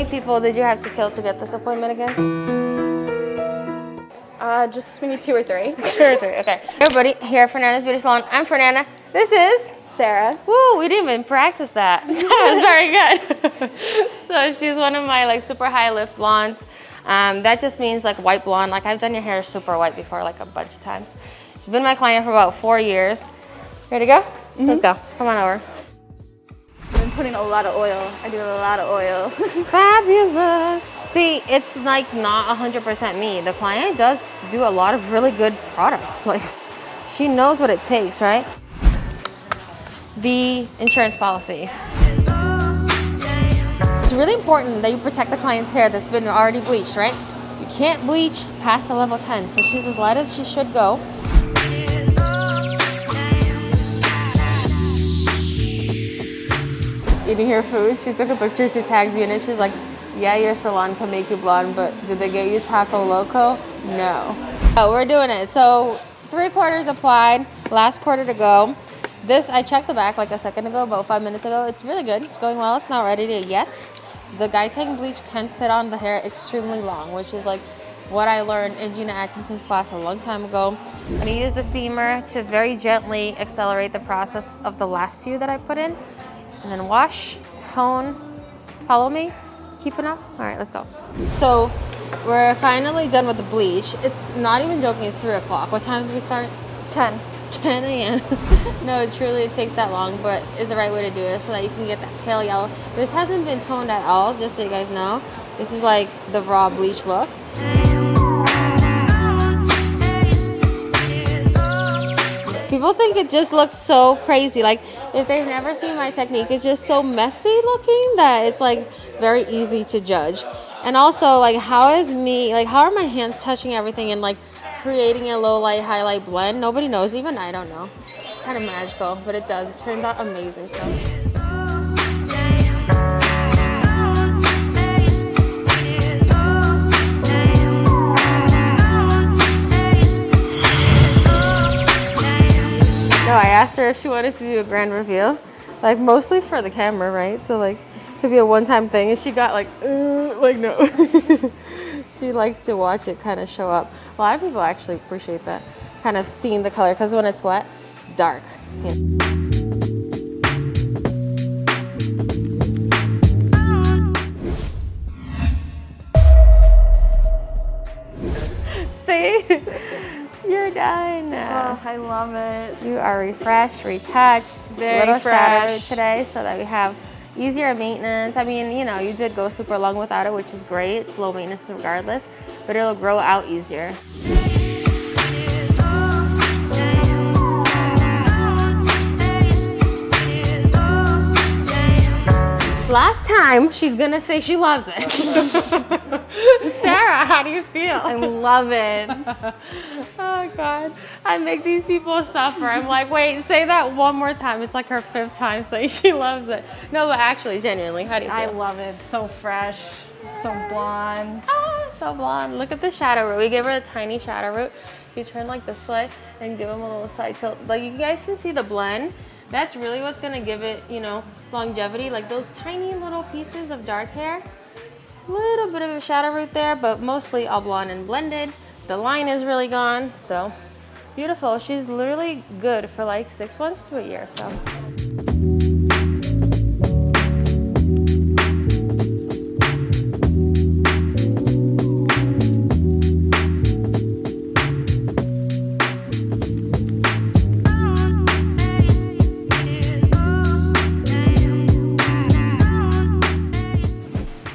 many people did you have to kill to get this appointment again? Just maybe 2 or 3. 2 or 3, okay. Hey everybody, here at Fernanda's Beauty Salon. I'm Fernanda. This is Sarah. Woo, we didn't even practice that. That was very good. So she's one of my like super high lift blondes. That just means like white blonde. Like I've done your hair super white before like a bunch of times. She's been my client for about 4 years. Ready to go? Let's go. Come on over. I've been putting a lot of oil. I do a lot of oil. Fabulous. See, it's like not 100% me. The client does do a lot of really good products. Like she knows what it takes, right? The insurance policy. It's really important that you protect the client's hair that's been already bleached, right? You can't bleach past the level 10. So she's as light as she should go. Eating her food, she took a picture, she tagged me in it. She's like, yeah, your salon can make you blonde, but did they get you Taco Loco? No. Oh, we're doing it. So 3/4 applied, last quarter to go. This, I checked the back like a second ago, about 5 minutes ago. It's really good. It's going well. It's not ready to yet. The Guy Tang bleach can sit on the hair extremely long, which is like what I learned in Gina Atkinson's class a long time ago. I'm gonna use the steamer to very gently accelerate the process of the last few that I put in. And then wash, tone, follow me, keeping up. All right, let's go. So we're finally done with the bleach. It's not even joking, it's 3 o'clock. What time did we start? 10. 10 a.m. No, truly it takes that long, but it's the right way to do it so that you can get that pale yellow. This hasn't been toned at all, just so you guys know. This is like the raw bleach look. People think it just looks so crazy. Like if they've never seen my technique, it's just so messy looking that it's like very easy to judge. And also like how are my hands touching everything and like creating a low light highlight blend? Nobody knows, even I don't know. It's kind of magical, but it does. It turns out amazing. So. No, I asked her if she wanted to do a grand reveal, like mostly for the camera, right? So like it could be a one-time thing, and she got like no. She likes to watch it kind of show up. A lot of people actually appreciate that, kind of seeing the color, because when it's wet, it's dark. Yeah. See? You're done. Oh, I love it. You are refreshed, retouched. Very little fresh. shadow root today so that we have easier maintenance. I mean, you know, you did go super long without it, which is great. It's low maintenance regardless, but it'll grow out easier. Last time, she's gonna say she loves it. Sarah, how do you feel? I love it. Oh God, I make these people suffer. I'm like, wait, say that one more time. It's like her 5th time saying she loves it. No, but actually, genuinely, how do you feel? I love it. So fresh, so blonde. Oh, so blonde. Look at the shadow root. We gave her a tiny shadow root. If you turn like this way and give them a little side tilt, like you guys can see the blend. That's really what's gonna give it, you know, longevity. Like those tiny little pieces of dark hair, little bit of a shadow root there, but mostly all blonde and blended. The line is really gone, so beautiful. She's literally good for like 6 months to a year, so.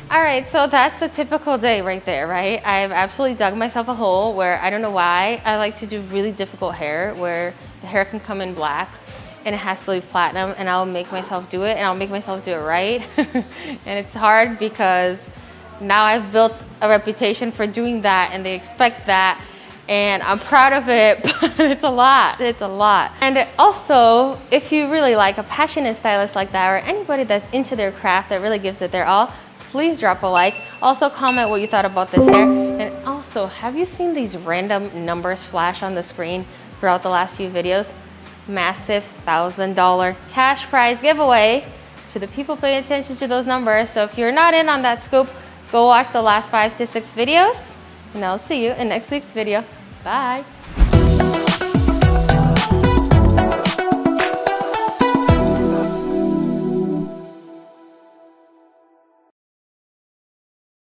Alright, so that's the typical day right there, right? I've absolutely dug myself a hole where I don't know why. I like to do really difficult hair where the hair can come in black and it has to leave platinum, and I'll make myself do it, and I'll make myself do it right. And it's hard because now I've built a reputation for doing that and they expect that, and I'm proud of it, but it's a lot. It's a lot. And also, if you really like a passionate stylist like that, or anybody that's into their craft that really gives it their all, please drop a like. Also comment what you thought about this hair. And also, have you seen these random numbers flash on the screen throughout the last few videos? Massive $1,000 cash prize giveaway. to the people paying attention to those numbers. So if you're not in on that scoop, go watch the last 5 to 6 videos, and I'll see you in next week's video. Bye.